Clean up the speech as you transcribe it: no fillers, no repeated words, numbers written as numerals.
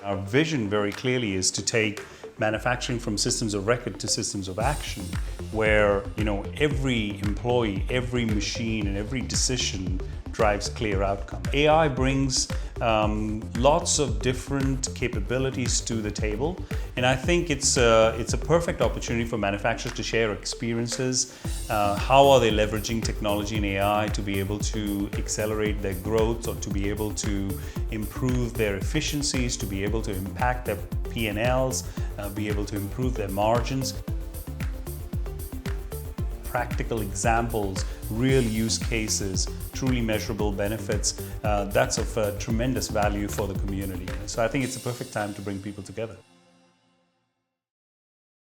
Our vision very clearly is to take manufacturing from systems of record to systems of action, where every employee, every machine, and every decision drives clear outcome. AI brings lots of different capabilities to the table, and I think it's a perfect opportunity for manufacturers to share experiences. How are they leveraging technology and AI to be able to accelerate their growth, or to be able to improve their efficiencies, to be able to impact their P&Ls, be able to improve their margins. Practical examples, real use cases, truly measurable benefits, that's of tremendous value for the community. So I think it's a perfect time to bring people together.